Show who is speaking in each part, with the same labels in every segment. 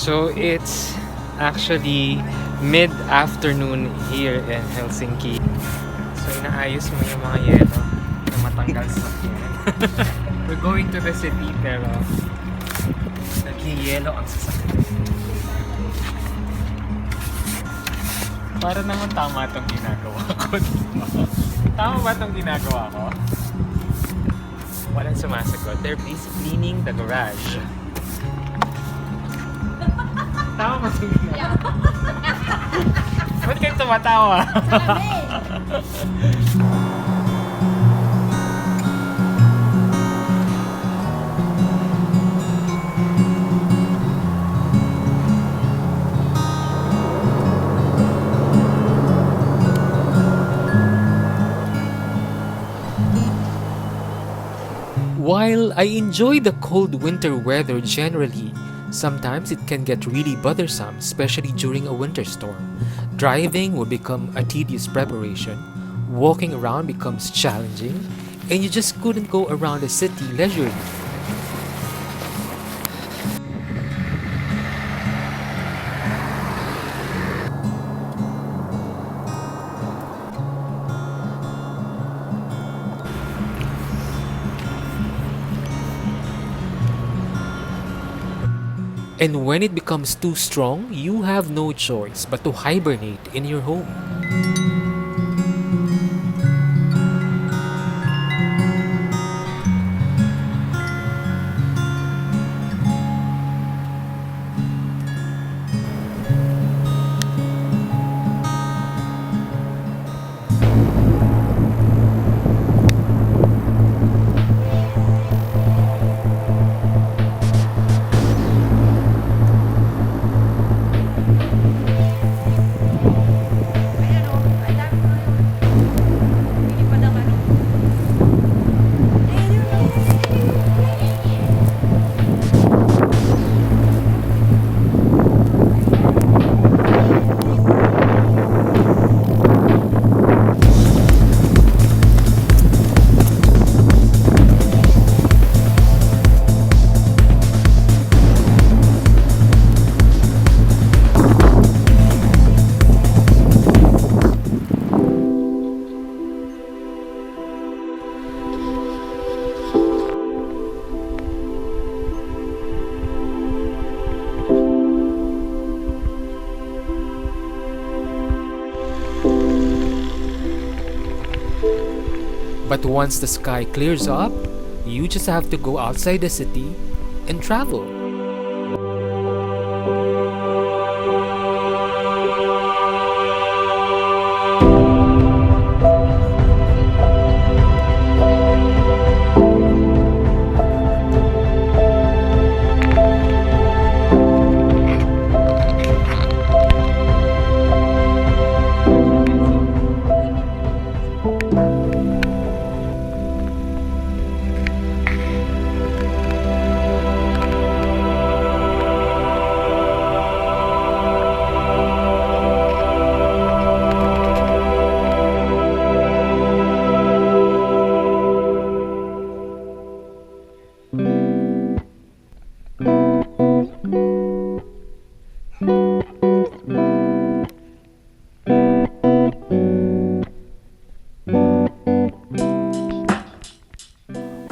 Speaker 1: So it's actually mid-afternoon here in Helsinki. So inaayos mo yung mga yelo na matanggal sa sasakyan. We're going to the city pero nag-yelo ang sasakyan. Para naman tama itong ginagawa ko. Tama ba itong ginagawa ko? Walang sumasagot. They're busy cleaning the garage. Tama ba itong ginagawa? Ba't kayo tumatawa? While I enjoy the cold winter weather generally, sometimes it can get really bothersome, especially during a winter storm. Driving will become a tedious preparation, walking around becomes challenging, and you just couldn't go around the city leisurely. And when it becomes too strong, you have no choice but to hibernate in your home. But once the sky clears up, you just have to go outside the city and travel.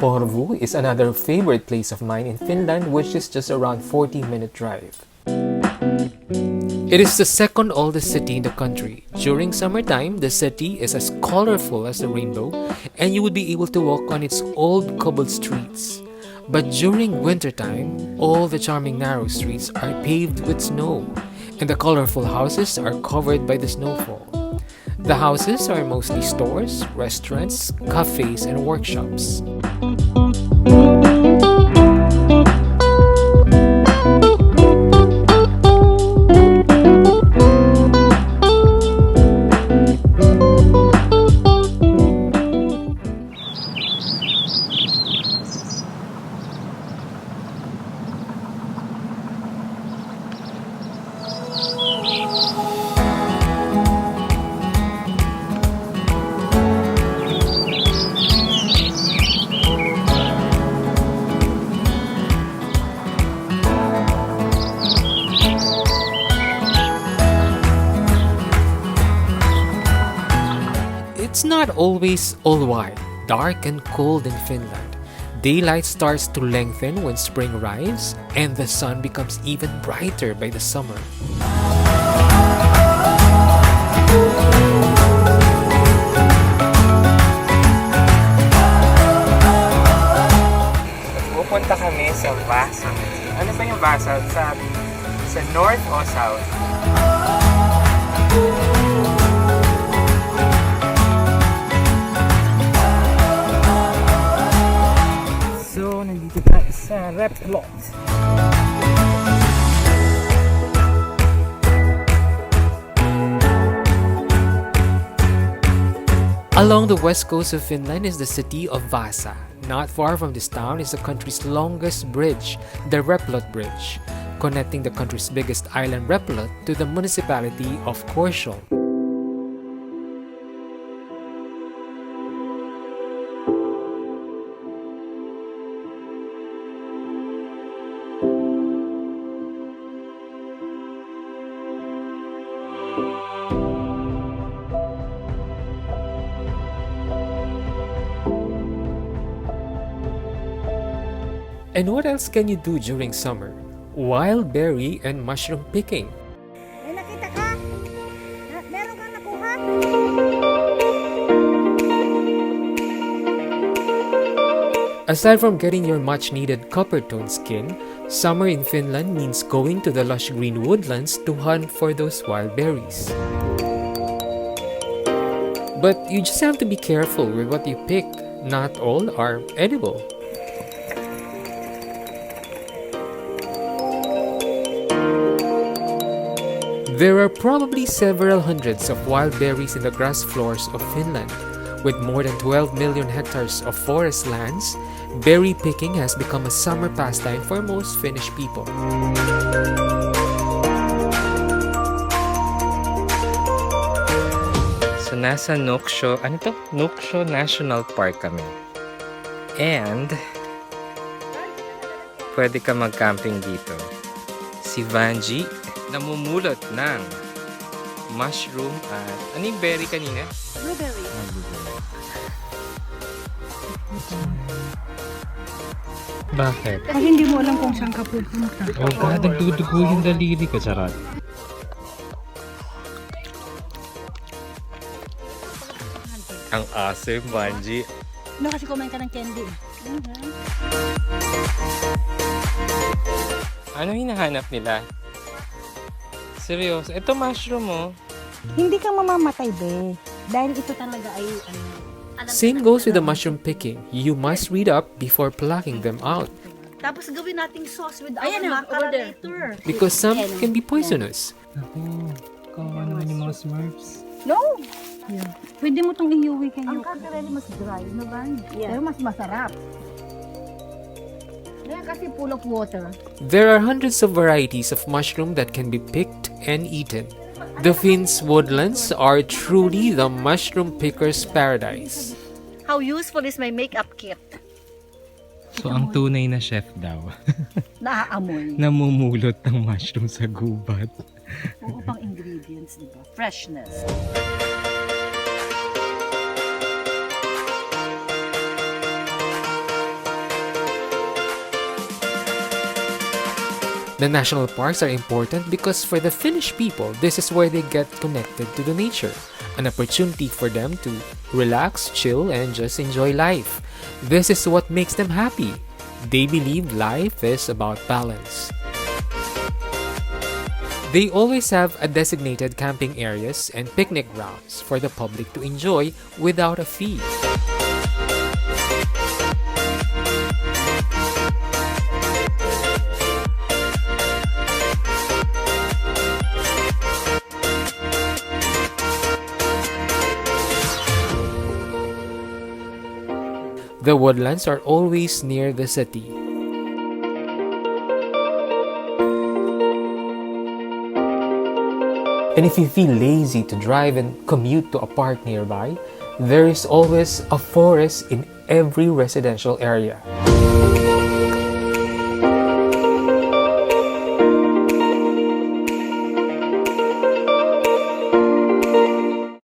Speaker 1: Porvoo is another favorite place of mine in Finland, which is just around 40-minute drive. It is the second oldest city in the country. During summertime, the city is as colorful as the rainbow, and you would be able to walk on its old cobbled streets. But during wintertime, all the charming narrow streets are paved with snow, and the colorful houses are covered by the snowfall. The houses are mostly stores, restaurants, cafes, and workshops. It's not always all white, dark and cold in Finland. Daylight starts to lengthen when spring arrives, and the sun becomes even brighter by the summer.
Speaker 2: Pupunta kami sa Vasa. Ano ba yung Vasa? Sa north o south? So, nandito tayo sa rep plot.
Speaker 1: Along the west coast of Finland is the city of Vasa. Not far from this town is the country's longest bridge, the Repulot Bridge, connecting the country's biggest island Repulot to the municipality of Korsholm. And what else can you do during summer? Wild berry and mushroom picking.
Speaker 3: May nakita ka? Meron kang nakuha?
Speaker 1: Aside from getting your much-needed copper-toned skin, summer in Finland means going to the lush green woodlands to hunt for those wild berries. But you just have to be careful with what you pick. Not all are edible. There are probably several hundreds of wild berries in the grass floors of Finland. With more than 12 million hectares of forest lands, berry picking has become a summer pastime for most Finnish people.
Speaker 2: So, nasa Nuksho, ano to? Nuksho National Park kami. And, pwede ka mag-camping dito. Si Vanji, namumulot ng mushroom at ano yung berry kanina?
Speaker 3: Blueberry.
Speaker 2: Bakit?
Speaker 3: Kasi hindi mo alam kung saan ka pupunta.
Speaker 2: Oh God, nagdudugo yung daliri ko, charot. Ang asim, Vanji.
Speaker 3: No, kasi kumain ka ng candy.
Speaker 2: Ano hinahanap nila? Seryoso, ito mushroom mo.
Speaker 3: Hindi ka mamamatay, be. Dahil ito talaga ay
Speaker 1: Same goes with the mushroom picking. You must read up before plucking them out,
Speaker 4: Tapos gawin nating sauce with our mackerel later.
Speaker 1: because some can be poisonous.
Speaker 2: Ako, kawawa naman yung mga smurfs.
Speaker 3: No! Yeah. Pwede mo itong iuwi kayo.
Speaker 4: Ang mackerel mas dry, no ba?
Speaker 3: Pero mas masarap. Yan kasi full of water.
Speaker 1: There are hundreds of varieties of mushroom that can be picked and eaten. The Finns' woodlands are truly the mushroom picker's paradise.
Speaker 4: How useful is my makeup kit?
Speaker 2: So, ang tunay na chef daw,
Speaker 4: Naaamoy.
Speaker 2: namumulot ng mushroom sa gubat.
Speaker 4: Oo, pang ingredients, di ba? Freshness.
Speaker 1: The national parks are important because for the Finnish people, this is where they get connected to the nature. An opportunity for them to relax, chill, and just enjoy life. This is what makes them happy. They believe life is about balance. They always have a designated camping areas and picnic grounds for the public to enjoy without a fee. The woodlands are always near the city. And if you feel lazy to drive and commute to a park nearby, there is always a forest in every residential area.